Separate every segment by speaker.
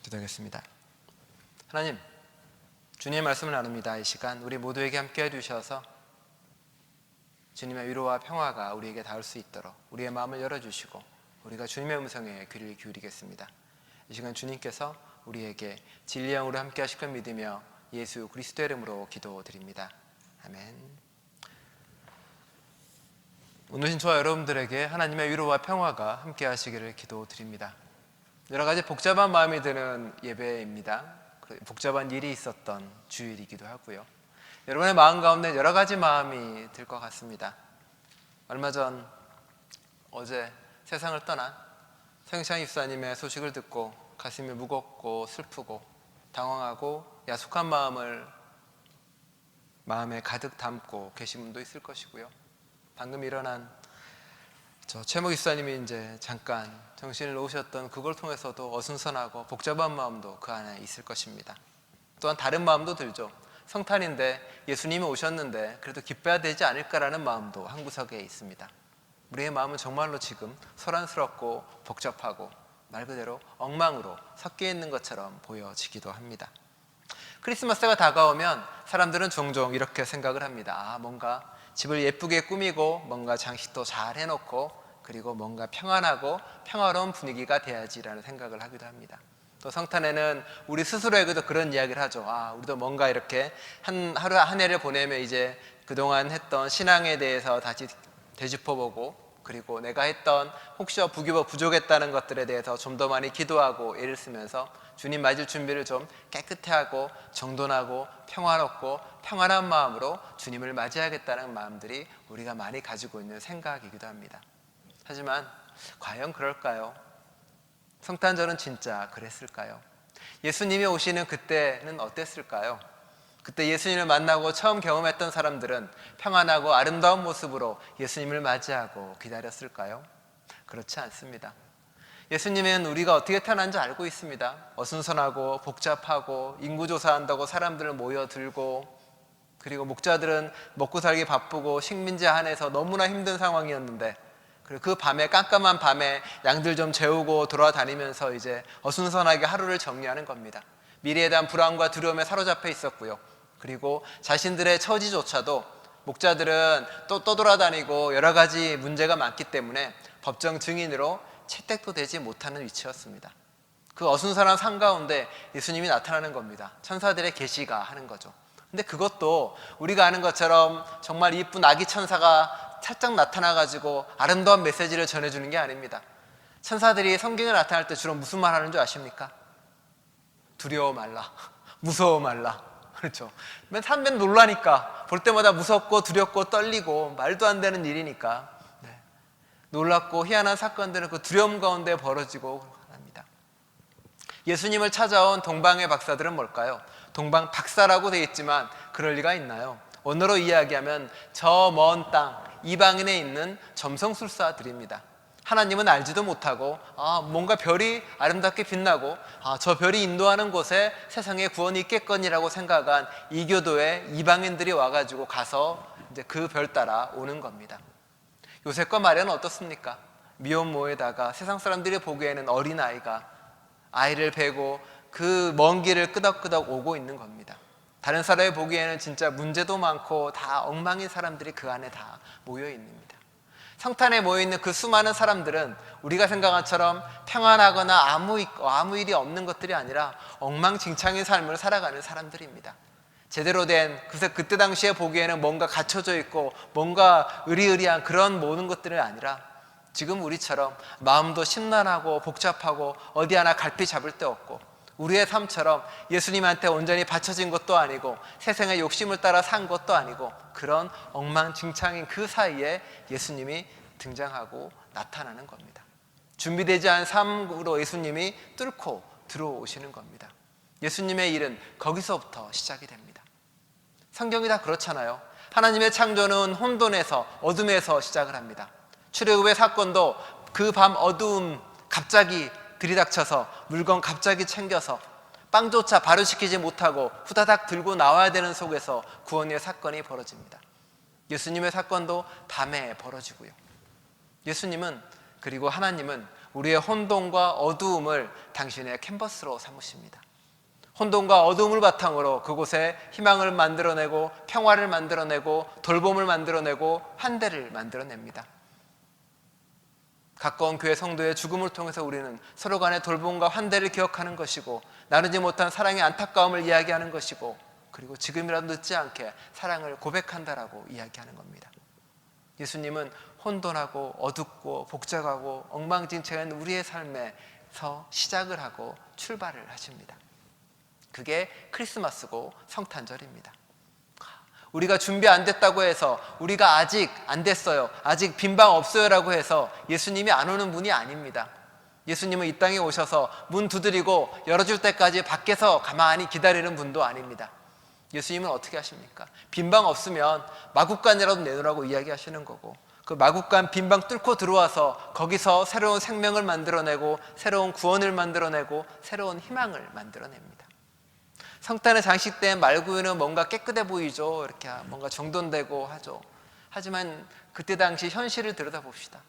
Speaker 1: 기도하겠습니다. 하나님, 주님의 말씀을 나눕니다. 이 시간 우리 모두에게 함께 해주셔서 주님의 위로와 평화가 우리에게 닿을 수 있도록 우리의 마음을 열어주시고 우리가 주님의 음성에 귀를 기울이겠습니다. 이 시간 주님께서 우리에게 진리의 영으로 함께 하실 걸 믿으며 예수 그리스도의 이름으로 기도드립니다. 아멘. 오늘 저와 여러분들에게 하나님의 위로와 평화가 함께 하시기를 기도드립니다. 여러 가지 복잡한 마음이 드는 예배입니다. 복잡한 일이 있었던 주일이기도 하고요. 여러분의 마음 가운데 여러 가지 마음이 들 것 같습니다. 얼마 전 어제 세상을 떠난 서영창 집사님의 소식을 듣고 가슴이 무겁고 슬프고 당황하고 야속한 마음에 가득 담고 계신 분도 있을 것이고요. 방금 일어난 저 최모 집사님이 이제 잠깐 정신을 놓으셨던 그걸 통해서도 어순선하고 복잡한 마음도 그 안에 있을 것입니다. 또한 다른 마음도 들죠. 성탄인데 예수님이 오셨는데 그래도 기뻐야 되지 않을까라는 마음도 한 구석에 있습니다. 우리의 마음은 정말로 지금 소란스럽고 복잡하고 말 그대로 엉망으로 섞여 있는 것처럼 보여지기도 합니다. 크리스마스가 다가오면 사람들은 종종 이렇게 생각을 합니다. 뭔가 집을 예쁘게 꾸미고 뭔가 장식도 잘 해놓고 그리고 뭔가 평안하고 평화로운 분위기가 돼야지라는 생각을 하기도 합니다. 또 성탄에는 우리 스스로에게도 그런 이야기를 하죠. 우리도 뭔가 이렇게 하루 한 해를 보내면 이제 그동안 했던 신앙에 대해서 다시 되짚어보고 그리고 내가 했던 혹시 부족했다는 것들에 대해서 좀 더 많이 기도하고 애를 쓰면서 주님 맞을 준비를 좀 깨끗해 하고 정돈하고 평화롭고 평안한 마음으로 주님을 맞이하겠다는 마음들이 우리가 많이 가지고 있는 생각이기도 합니다. 하지만 과연 그럴까요? 성탄절은 진짜 그랬을까요? 예수님이 오시는 그때는 어땠을까요? 그때 예수님을 만나고 처음 경험했던 사람들은 평안하고 아름다운 모습으로 예수님을 맞이하고 기다렸을까요? 그렇지 않습니다. 예수님은 우리가 어떻게 태어난지 알고 있습니다. 어순선하고 복잡하고 인구조사한다고 사람들을 모여들고 그리고 목자들은 먹고 살기 바쁘고 식민지 안에서 너무나 힘든 상황이었는데 그리고 그 밤에 깜깜한 밤에 양들 좀 재우고 돌아다니면서 이제 어순선하게 하루를 정리하는 겁니다. 미래에 대한 불안과 두려움에 사로잡혀 있었고요. 그리고 자신들의 처지조차도 목자들은 또 떠돌아다니고 여러 가지 문제가 많기 때문에 법정 증인으로 채택도 되지 못하는 위치였습니다. 그 어순선한 삶 가운데 예수님이 나타나는 겁니다. 천사들의 계시가 하는 거죠. 근데 그것도 우리가 아는 것처럼 정말 이쁜 아기 천사가 살짝 나타나가지고 아름다운 메시지를 전해주는 게 아닙니다. 천사들이 성경에 나타날 때 주로 무슨 말 하는 줄 아십니까? 두려워 말라, 무서워 말라. 그렇죠. 맨 사람들은 놀라니까 볼 때마다 무섭고 두렵고 떨리고 말도 안 되는 일이니까 놀랍고 희한한 사건들은 그 두려움 가운데 벌어지고 합니다. 예수님을 찾아온 동방의 박사들은 뭘까요? 동방 박사라고 되어 있지만 그럴 리가 있나요? 언어로 이야기하면 저 먼 땅 이방인에 있는 점성술사들입니다. 하나님은 알지도 못하고 뭔가 별이 아름답게 빛나고 저 별이 인도하는 곳에 세상에 구원이 있겠거니라고 생각한 이교도의 이방인들이 와가지고 가서 이제 그 별 따라 오는 겁니다. 요셉과 마리아는 어떻습니까? 미혼모에다가 세상 사람들이 보기에는 어린아이가 아이를 베고 그 먼 길을 끄덕끄덕 오고 있는 겁니다. 다른 사람이 보기에는 진짜 문제도 많고 다 엉망인 사람들이 그 안에 다 모여 있습니다. 성탄에 모여있는 그 수많은 사람들은 우리가 생각한 것처럼 평안하거나 아무 일이 없는 것들이 아니라 엉망진창인 삶을 살아가는 사람들입니다. 제대로 된 그때 당시에 보기에는 뭔가 갖춰져 있고 뭔가 의리의리한 그런 모든 것들이 아니라 지금 우리처럼 마음도 심란하고 복잡하고 어디 하나 갈피 잡을 데 없고 우리의 삶처럼 예수님한테 온전히 바쳐진 것도 아니고 세상의 욕심을 따라 산 것도 아니고 그런 엉망진창인 그 사이에 예수님이 등장하고 나타나는 겁니다. 준비되지 않은 삶으로 예수님이 뚫고 들어오시는 겁니다. 예수님의 일은 거기서부터 시작이 됩니다. 성경이 다 그렇잖아요. 하나님의 창조는 혼돈에서 어둠에서 시작을 합니다. 출애굽의 사건도 그 밤 어두움 갑자기 들이닥쳐서 물건 갑자기 챙겨서 빵조차 발효시키지 못하고 후다닥 들고 나와야 되는 속에서 구원의 사건이 벌어집니다. 예수님의 사건도 밤에 벌어지고요. 예수님은 그리고 하나님은 우리의 혼돈과 어두움을 당신의 캔버스로 삼으십니다. 혼돈과 어두움을 바탕으로 그곳에 희망을 만들어내고 평화를 만들어내고 돌봄을 만들어내고 환대를 만들어냅니다. 가까운 교회 성도의 죽음을 통해서 우리는 서로 간의 돌봄과 환대를 기억하는 것이고, 나누지 못한 사랑의 안타까움을 이야기하는 것이고, 그리고 지금이라도 늦지 않게 사랑을 고백한다라고 이야기하는 겁니다. 예수님은 혼돈하고 어둡고 복잡하고 엉망진창한 우리의 삶에서 시작을 하고 출발을 하십니다. 그게 크리스마스고 성탄절입니다. 우리가 준비 안 됐다고 해서, 우리가 아직 안 됐어요, 아직 빈방 없어요 라고 해서 예수님이 안 오는 분이 아닙니다. 예수님은 이 땅에 오셔서 문 두드리고 열어줄 때까지 밖에서 가만히 기다리는 분도 아닙니다. 예수님은 어떻게 하십니까? 빈방 없으면 마구간이라도 내놓으라고 이야기하시는 거고, 그 마구간 빈방 뚫고 들어와서 거기서 새로운 생명을 만들어내고 새로운 구원을 만들어내고 새로운 희망을 만들어냅니다. 성탄의 장식된 말구유는 뭔가 깨끗해 보이죠. 이렇게 뭔가 정돈되고 하죠. 하지만 그때 당시 현실을 들여다봅시다.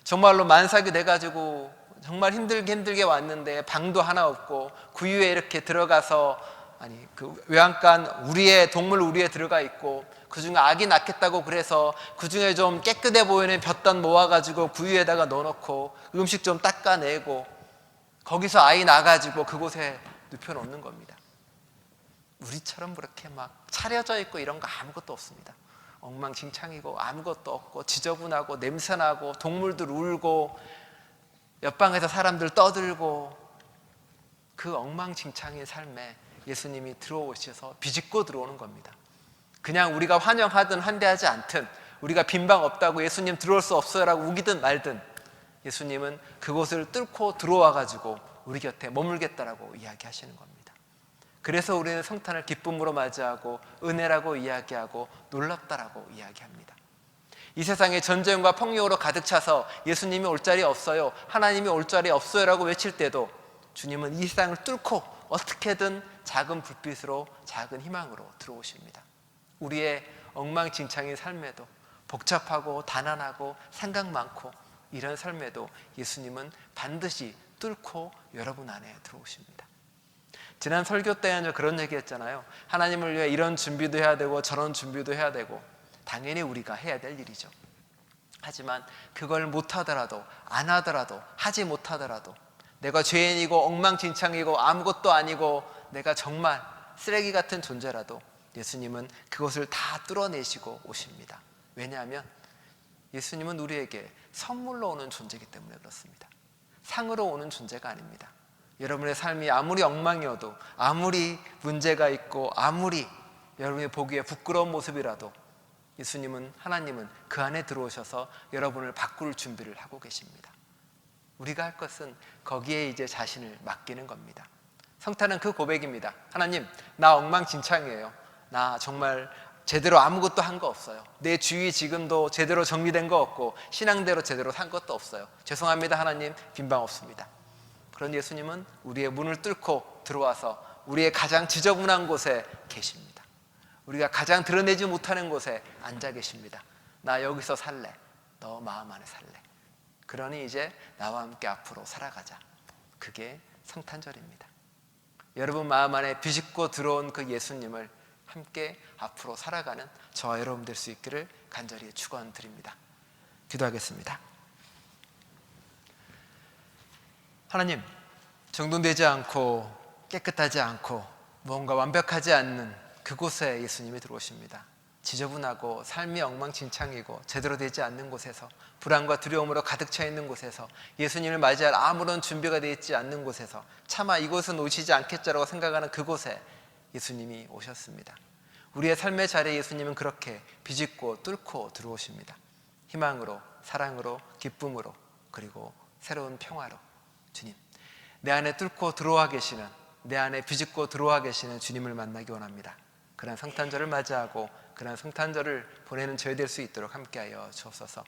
Speaker 1: 정말로 만삭이 돼가지고 정말 힘들게 왔는데 방도 하나 없고 구유에 이렇게 들어가서, 그 외양간 우리의 동물 우리에 들어가 있고, 그 중에 아기 낳겠다고 그래서 그 중에 좀 깨끗해 보이는 볕단 모아가지고 구유에다가 넣어놓고 음식 좀 닦아내고 거기서 아이 낳아가지고 그곳에 눕혀놓는 겁니다. 우리처럼 그렇게 막 차려져 있고 이런 거 아무것도 없습니다. 엉망진창이고 아무것도 없고 지저분하고 냄새나고 동물들 울고 옆방에서 사람들 떠들고, 그 엉망진창의 삶에 예수님이 들어오셔서 비집고 들어오는 겁니다. 그냥 우리가 환영하든 환대하지 않든, 우리가 빈방 없다고 예수님 들어올 수 없어요 라고 우기든 말든, 예수님은 그곳을 뚫고 들어와가지고 우리 곁에 머물겠다라고 이야기하시는 겁니다. 그래서 우리는 성탄을 기쁨으로 맞이하고 은혜라고 이야기하고 놀랍다라고 이야기합니다. 이 세상에 전쟁과 폭력으로 가득 차서 예수님이 올 자리 없어요, 하나님이 올 자리 없어요 라고 외칠 때도 주님은 이 세상을 뚫고 어떻게든 작은 불빛으로 작은 희망으로 들어오십니다. 우리의 엉망진창인 삶에도, 복잡하고 가난하고 생각 많고 이런 삶에도 예수님은 반드시 뚫고 여러분 안에 들어오십니다. 지난 설교 때는 그런 얘기 했잖아요. 하나님을 위해 이런 준비도 해야 되고 저런 준비도 해야 되고, 당연히 우리가 해야 될 일이죠. 하지만 그걸 못하더라도, 안 하더라도, 하지 못하더라도, 내가 죄인이고 엉망진창이고 아무것도 아니고 내가 정말 쓰레기 같은 존재라도 예수님은 그것을 다 뚫어내시고 오십니다. 왜냐하면 예수님은 우리에게 선물로 오는 존재이기 때문에 그렇습니다. 상으로 오는 존재가 아닙니다. 여러분의 삶이 아무리 엉망이어도, 아무리 문제가 있고, 아무리 여러분이 보기에 부끄러운 모습이라도 예수님은, 하나님은 그 안에 들어오셔서 여러분을 바꿀 준비를 하고 계십니다. 우리가 할 것은 거기에 이제 자신을 맡기는 겁니다. 성탄은 그 고백입니다. 하나님, 나 엉망진창이에요. 나 정말 제대로 아무것도 한 거 없어요. 내 주위 지금도 제대로 정리된 거 없고 신앙대로 제대로 산 것도 없어요. 죄송합니다 하나님, 빈방 없습니다. 그런 예수님은 우리의 문을 뚫고 들어와서 우리의 가장 지저분한 곳에 계십니다. 우리가 가장 드러내지 못하는 곳에 앉아 계십니다. 나 여기서 살래. 너 마음 안에 살래. 그러니 이제 나와 함께 앞으로 살아가자. 그게 성탄절입니다. 여러분 마음 안에 비집고 들어온 그 예수님을 함께 앞으로 살아가는 저와 여러분 될 수 있기를 간절히 축원드립니다. 기도하겠습니다. 하나님, 정돈되지 않고 깨끗하지 않고 무언가 완벽하지 않는 그곳에 예수님이 들어오십니다. 지저분하고 삶이 엉망진창이고 제대로 되지 않는 곳에서, 불안과 두려움으로 가득 차 있는 곳에서, 예수님을 맞이할 아무런 준비가 되어 있지 않는 곳에서, 차마 이곳은 오시지 않겠지라고 생각하는 그곳에 예수님이 오셨습니다. 우리의 삶의 자리에 예수님은 그렇게 비집고 뚫고 들어오십니다. 희망으로, 사랑으로, 기쁨으로, 그리고 새로운 평화로. 주님, 내 안에 뚫고 들어와 계시는, 내 안에 비집고 들어와 계시는 주님을 만나기 원합니다. 그런 성탄절을 맞이하고 그런 성탄절을 보내는 저희 될 수 있도록 함께하여 주옵소서.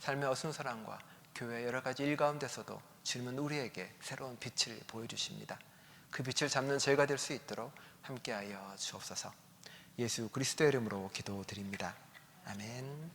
Speaker 1: 삶의 어순선함과 교회의 여러 가지 일 가운데서도 주님은 우리에게 새로운 빛을 보여주십니다. 그 빛을 잡는 저희가 될 수 있도록 함께하여 주옵소서. 예수 그리스도의 이름으로 기도드립니다. 아멘.